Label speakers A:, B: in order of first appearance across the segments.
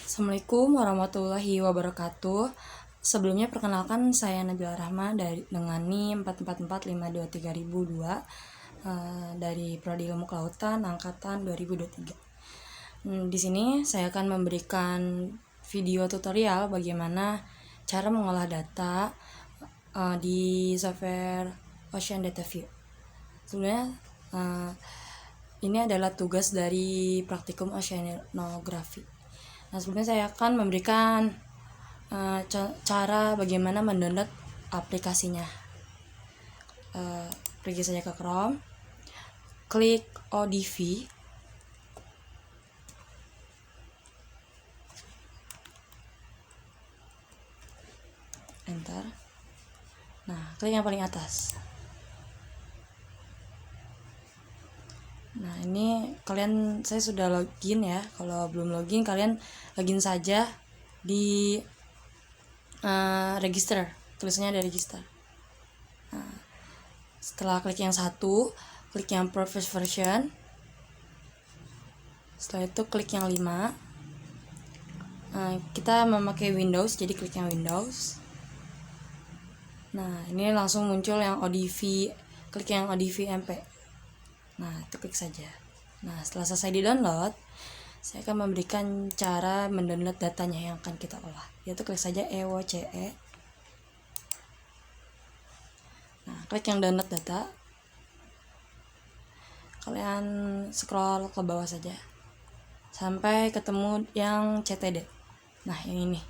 A: Assalamualaikum warahmatullahi wabarakatuh. Sebelumnya perkenalkan saya Nabila Rahma dengan NIM 444523002 dari Prodi Ilmu Kelautan angkatan 2023. Di sini saya akan memberikan video tutorial bagaimana cara mengolah data di software Ocean Data View. Sebenarnya ini adalah tugas dari praktikum oceanografi. Nah, sebelumnya saya akan memberikan cara bagaimana mendownload aplikasinya. Pergi saja ke Chrome, klik ODV, enter. Nah, klik yang paling atas. Nah, ini saya sudah login ya. Kalau belum login, kalian login saja di register. Tulisannya ada register. Nah, setelah klik yang satu, klik yang previous version. Setelah itu klik yang 5. Kita memakai Windows, jadi klik yang Windows. Nah, ini langsung muncul yang ODV. Klik yang ODV MP. Nah, itu klik saja. Nah, setelah selesai di-download, saya akan memberikan cara mendownload datanya yang akan kita olah. Yaitu klik saja EWCE. Nah, klik yang download data. Kalian scroll ke bawah saja sampai ketemu yang CTD. Nah, yang ini.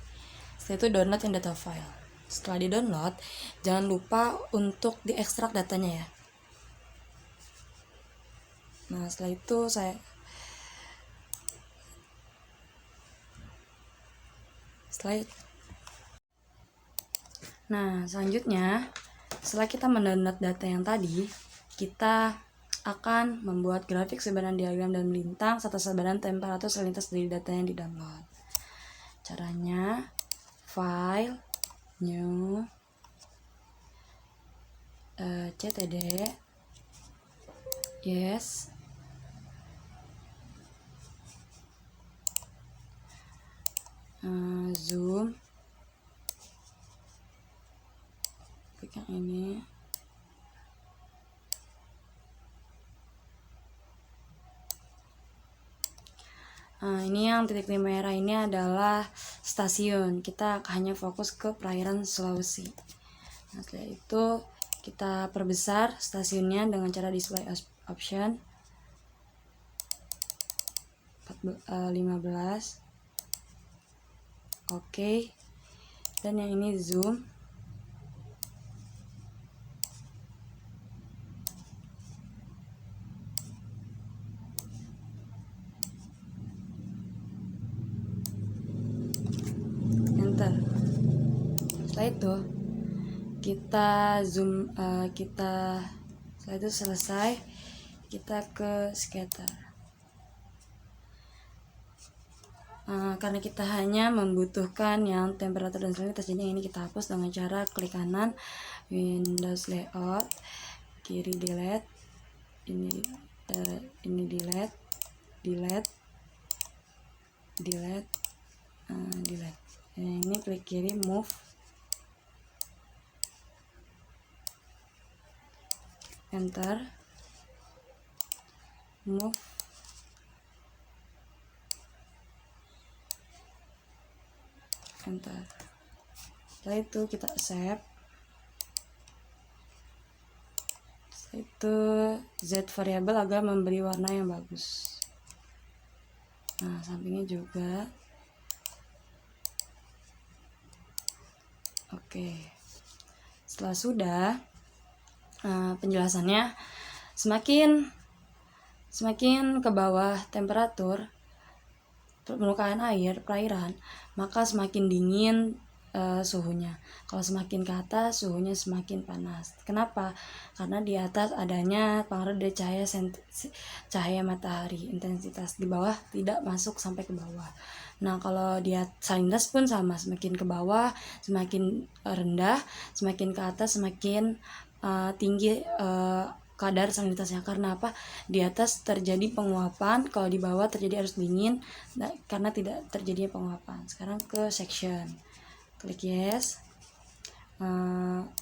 A: Setelah itu download yang data file. Setelah di-download, jangan lupa untuk diekstrak datanya ya. Nah, setelah itu Nah, selanjutnya setelah kita mendownload data yang tadi, kita akan membuat grafik sebaran diagram dan melintang serta sebaran temperatur selintas dari data yang di-download. Caranya, file, new, CTD, yes, zoom, klik yang ini. Ini yang titik merah ini adalah stasiun. Kita hanya fokus ke perairan Sulawesi. Nah, setelah itu kita perbesar stasiunnya dengan cara display option 15. Oke. Dan yang ini zoom. Enter. Setelah itu kita zoom, setelah itu selesai, kita ke scatter. Karena kita hanya membutuhkan yang temperatur dan salinitas, jadi ini kita hapus dengan cara klik kanan Windows Layout, kiri delete, ini delete, ini klik kiri move, enter, move, enter. Setelah itu kita save. Setelah itu Z variable agar memberi warna yang bagus. Nah, sampingnya juga. Oke. Setelah sudah, penjelasannya semakin ke bawah temperatur permukaan air perairan, maka semakin dingin suhunya. Kalau semakin ke atas, suhunya semakin panas. Kenapa? Karena di atas adanya pengaruh dari cahaya matahari, intensitas di bawah tidak masuk sampai ke bawah. Nah, kalau di salinitas pun sama, semakin ke bawah semakin rendah, semakin ke atas semakin tinggi kadar salinitasnya. Karena apa? Di atas terjadi penguapan, kalau di bawah terjadi arus dingin, karena tidak terjadinya penguapan. Sekarang ke section, klik yes,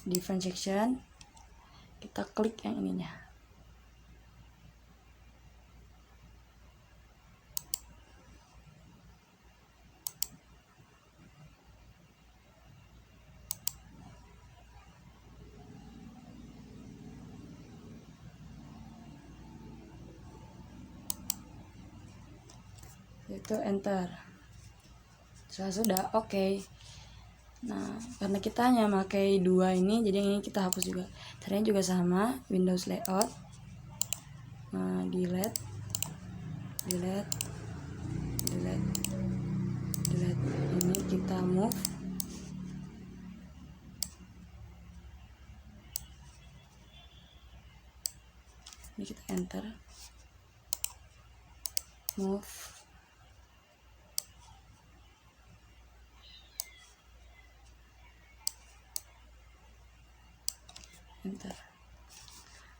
A: different section, kita klik yang ininya. Itu enter. Sudah oke. Nah, karena kita hanya pakai 2 ini, jadi yang ini kita hapus juga. Caranya juga sama, Windows layout, delete, ini kita move, ini kita enter, move, enter.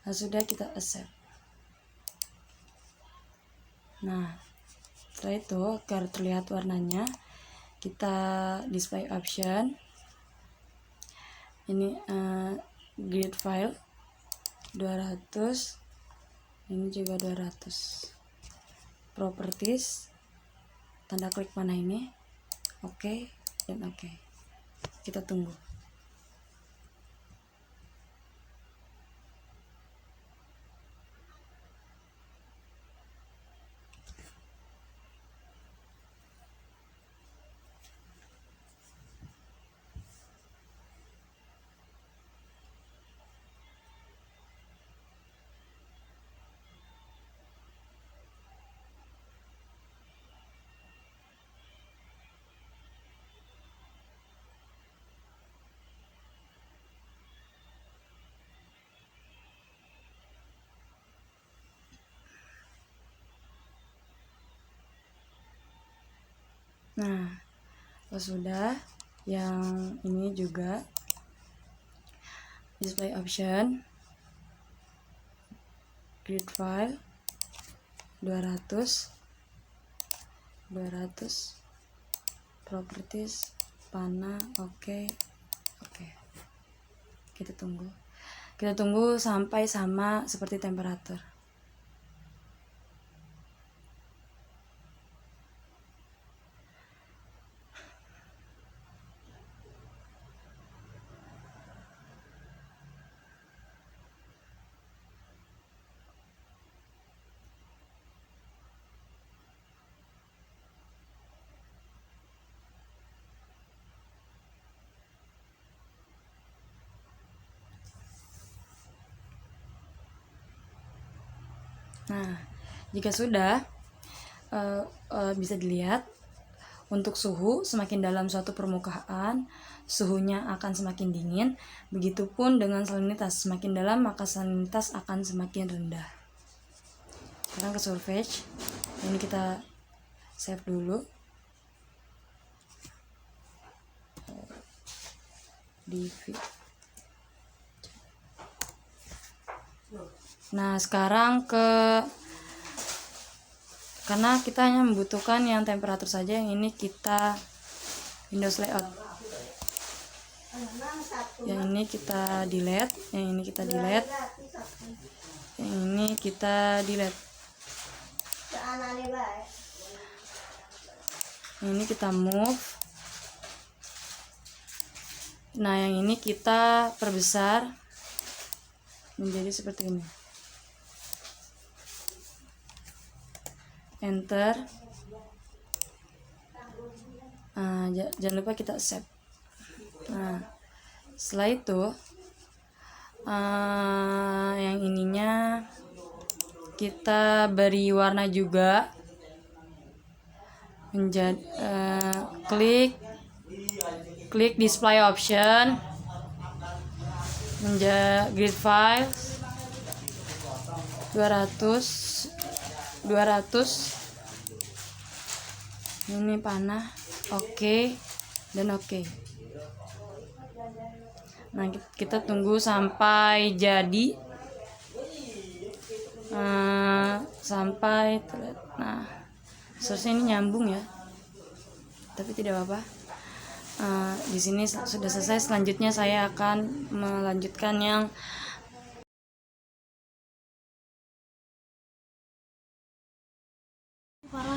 A: Nah, sudah, kita accept. Nah, setelah itu agar terlihat warnanya, kita display option, ini grid file 200, ini juga 200, properties, tanda klik mana ini, oke, dan oke. Kita tunggu. Nah, kalau sudah, yang ini juga display option, grid file 200, properties, panah, oke. Kita tunggu sampai sama seperti temperatur. Nah, jika sudah, bisa dilihat untuk suhu, semakin dalam suatu permukaan, suhunya akan semakin dingin. Begitupun dengan salinitas, semakin dalam maka salinitas akan semakin rendah. Sekarang ke Surface, ini kita save dulu. Nah, sekarang karena kita hanya membutuhkan yang temperatur saja, yang ini kita Windows layout, yang ini kita delete, yang ini kita delete, yang ini kita delete, yang ini kita move. Nah, yang ini kita perbesar menjadi seperti ini. Enter. Jangan lupa kita save. Nah, setelah itu yang ininya kita beri warna juga, menjadi klik display option, menjadi grid file 200, ini panah, oke, dan oke. Nah, kita tunggu sampai jadi. sampai nah seharusnya ini nyambung ya, tapi tidak apa-apa. Di sini sudah selesai. Selanjutnya saya akan melanjutkan yang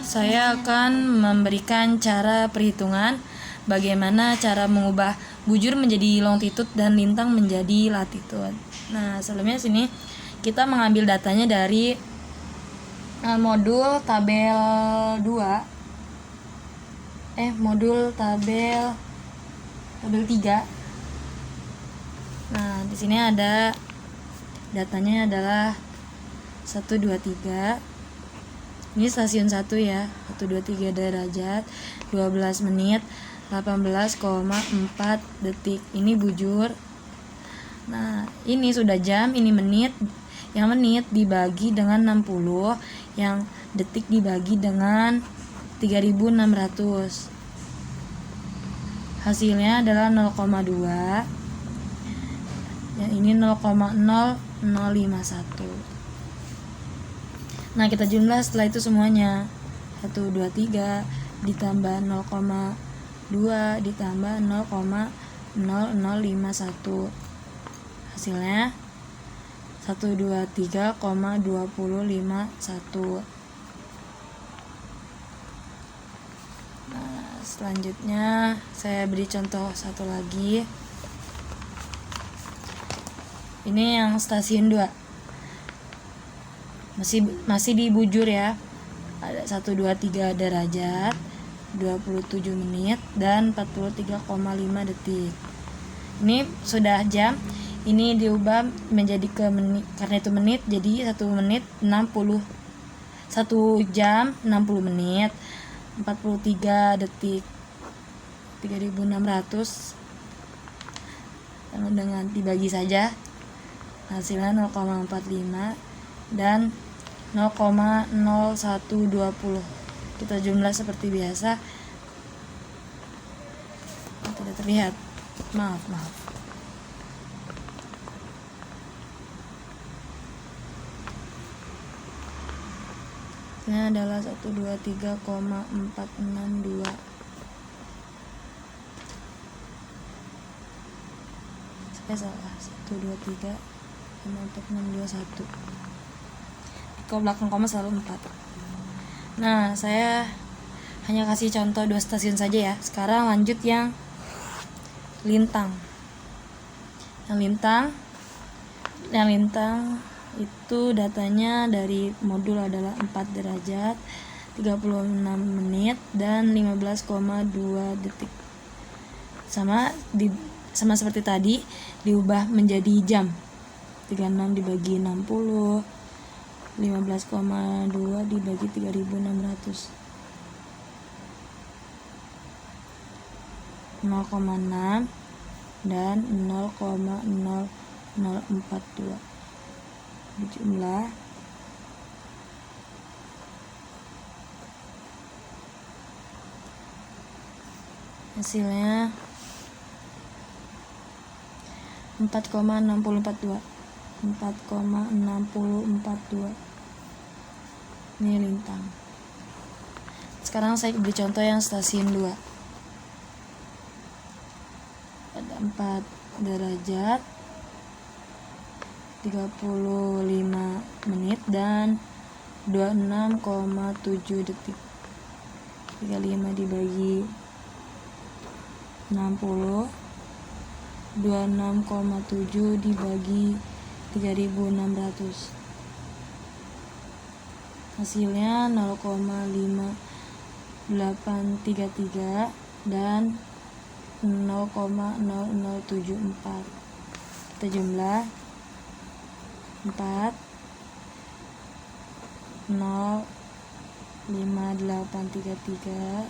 A: saya akan memberikan cara perhitungan bagaimana cara mengubah bujur menjadi longitude dan lintang menjadi latitude. Nah, sebelumnya sini kita mengambil datanya dari modul tabel 2. Modul tabel 3. Nah, di sini ada datanya adalah 1 2 3. Ini stasiun 1 ya, 1 2 3 derajat, 12 menit, 18,4 detik. Ini bujur. Nah, ini sudah jam, ini menit. Yang menit dibagi dengan 60, yang detik dibagi dengan 3600. Hasilnya adalah 0,2. Yang ini 0,0051. Nah, kita jumlah setelah itu semuanya. 1 2 3 ditambah 0,2 ditambah 0,0051. Hasilnya 123,2051. Nah, selanjutnya saya beri contoh satu lagi. Ini yang stasiun 2. Masih di bujur ya. Ada 1 2 3 derajat, 27 menit dan 43,5 detik. Ini sudah jam. Ini diubah menjadi ke menit, karena itu menit jadi 1 menit 60. 1 jam 60 menit 43 detik 3600. Dengan dibagi saja hasilnya 0,45 dan 0,0120. Kita jumlah seperti biasa. Tidak terlihat. Maaf. Ini adalah 123,462. Saya salah. 123,4621. Kalau belakang koma selalu 4. Nah, saya hanya kasih contoh 2 stasiun saja ya. Sekarang lanjut yang lintang. Yang lintang itu datanya dari modul adalah 4 derajat, 36 menit dan 15,2 detik. Sama seperti tadi, diubah menjadi jam. 36 dibagi 60, 15,2 dibagi 3600, 0,6 dan 0,0042. Dijumlah hasilnya 4,6042. Ini lintang. Sekarang saya beri contoh yang stasiun 2. Ada 4 derajat, 35 menit dan 26,7 detik. 35 dibagi 60, 26,7 dibagi 3600. Hasilnya 0,5833 dan 0,0074. Kita jumlah 4 0,5833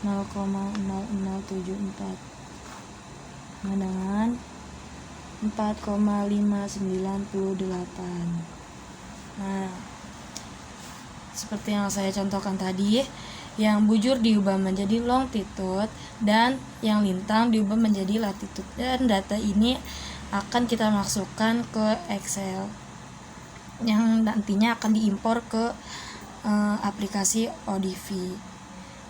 A: 0,0074 dengan 4,598. Nah, seperti yang saya contohkan tadi, yang bujur diubah menjadi longitude dan yang lintang diubah menjadi latitude. Dan data ini akan kita masukkan ke Excel. yang nantinya akan diimpor ke aplikasi ODV.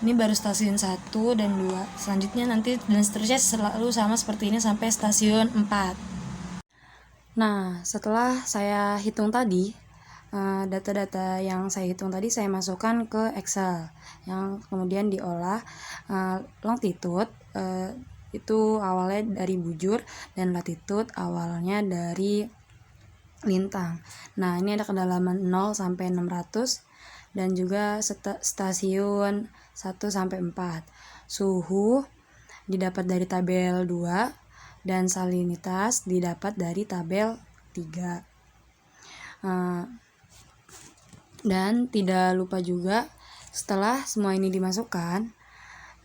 A: Ini baru stasiun 1 dan 2. Selanjutnya nanti dan seterusnya selalu sama seperti ini sampai stasiun 4. Nah, setelah saya hitung tadi, data-data yang saya hitung tadi saya masukkan ke Excel yang kemudian diolah. Longitude itu awalnya dari bujur dan latitude awalnya dari lintang. Nah, ini ada kedalaman 0 sampai 600 dan juga stasiun 1 sampai 4. Suhu didapat dari tabel 2 dan salinitas didapat dari tabel 3. Dan tidak lupa juga setelah semua ini dimasukkan,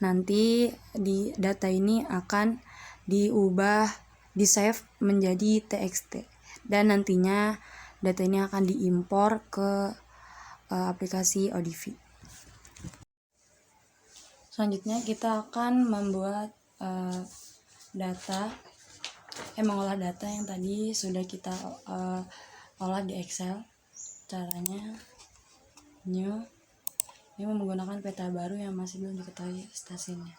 A: nanti di data ini akan diubah, di-save menjadi TXT dan nantinya data ini akan diimpor ke aplikasi ODV. Selanjutnya kita akan membuat mengolah data yang tadi sudah kita olah di Excel. Caranya new, ini menggunakan peta baru yang masih belum diketahui stasiunnya.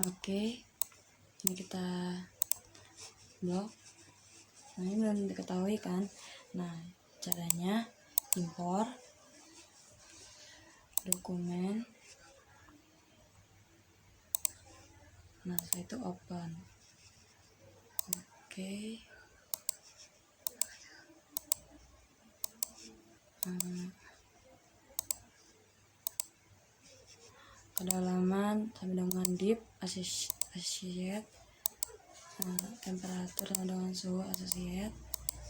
A: Oke, ini kita blok. Nah, ini belum diketahui kan. Nah, caranya impor dokumen. Nah, setelah itu open. Oke. Kedalaman sama dengan deep associate, temperatur sama dengan suhu associate,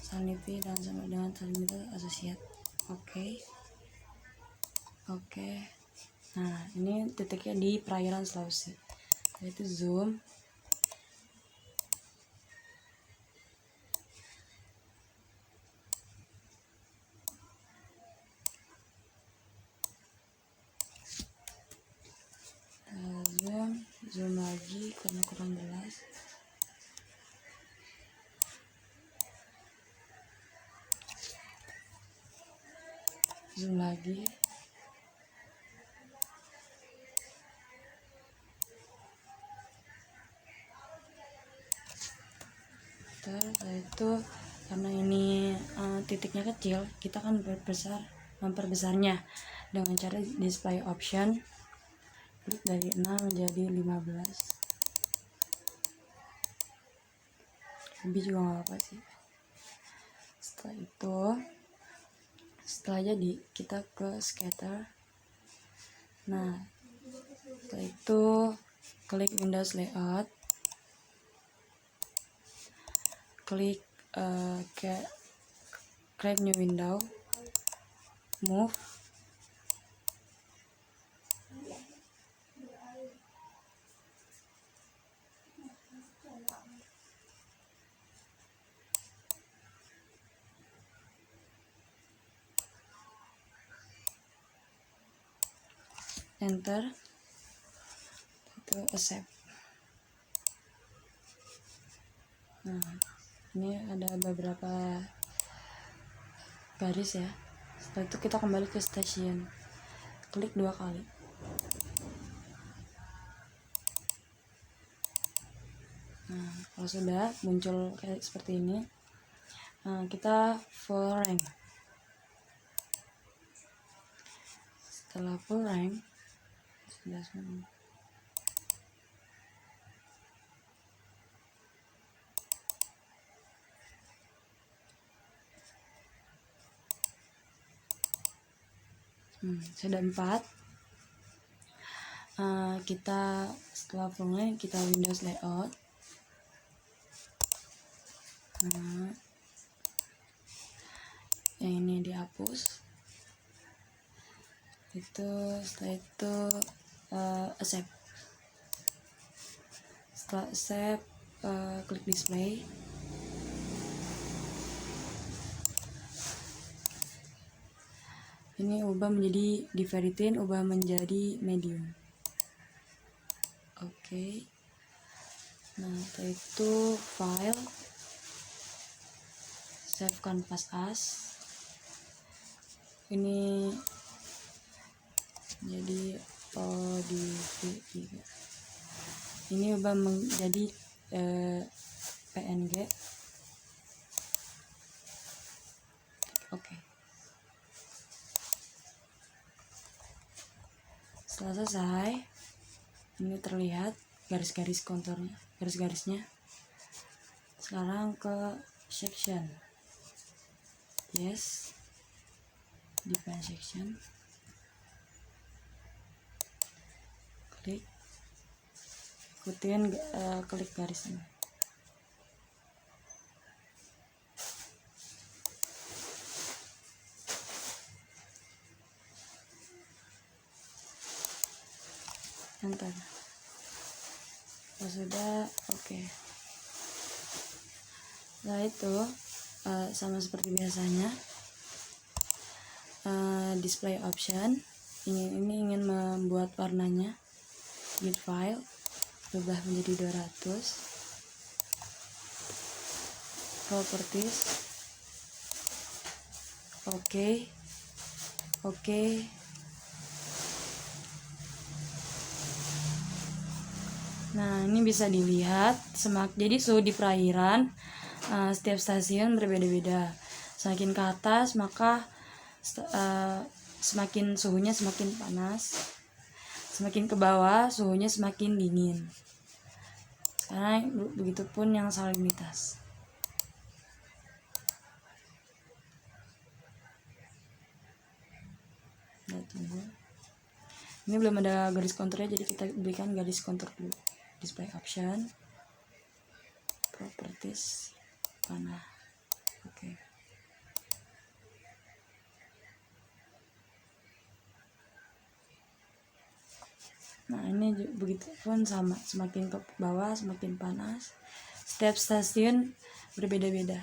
A: salinity dan sama dengan salinitas associate. Oke. Nah, ini titiknya di perairan Sulawesi. Yaitu zoom. Zoom lagi karena kurang jelas. Zoom lagi. Setelah itu karena ini titiknya kecil, kita akan memperbesarnya dengan cara display option. Klik dari 6 menjadi 15. Lebih juga nggak apa sih. Setelah jadi kita ke scatter. Nah, setelah itu klik Windows Layout, klik create new window, move, enter, itu accept. Nah, ini ada beberapa garis ya. Setelah itu kita kembali ke station, klik 2 kali. Nah, kalau sudah muncul kayak seperti ini, kita full rank. Setelah full rank, sudah semua. Sudah 4. Kita setelah full rank, kita Windows Layout. Yang ini dihapus. Setelah itu accept. Setelah accept, klik display. Ini ubah menjadi di very thin, ubah menjadi medium. Oke. Nah, setelah itu file, save canvas as. Ini jadi ODV3. Ini ubah menjadi PNG. Oke. Setelah selesai, ini terlihat garis-garis konturnya, garis-garisnya. Sekarang ke section. Yes. Define section. Klik. Ikutin klik garisnya. Enter. Kalau sudah, oke. Setelah itu sama seperti biasanya, display option. Ini ingin membuat warnanya. Git file, ubah menjadi 200. Properties. Oke. Nah, ini bisa dilihat jadi suhu di perairan setiap stasiun berbeda-beda. Semakin ke atas maka semakin suhunya semakin panas. Semakin ke bawah suhunya semakin dingin. Karena begitupun yang salinitas. Kita tunggu. Ini belum ada garis konturnya, jadi kita berikan garis kontur dulu. Display option, properties, panah. Oke. Nah, ini begitu pun sama, semakin ke bawah semakin panas. Setiap stasiun berbeda-beda.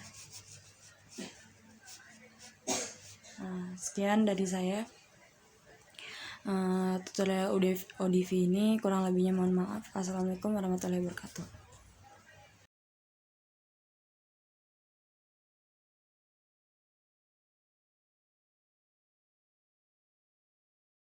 A: Nah, sekian dari saya. Tutorial ODV ini kurang lebihnya mohon maaf. Assalamualaikum warahmatullahi wabarakatuh.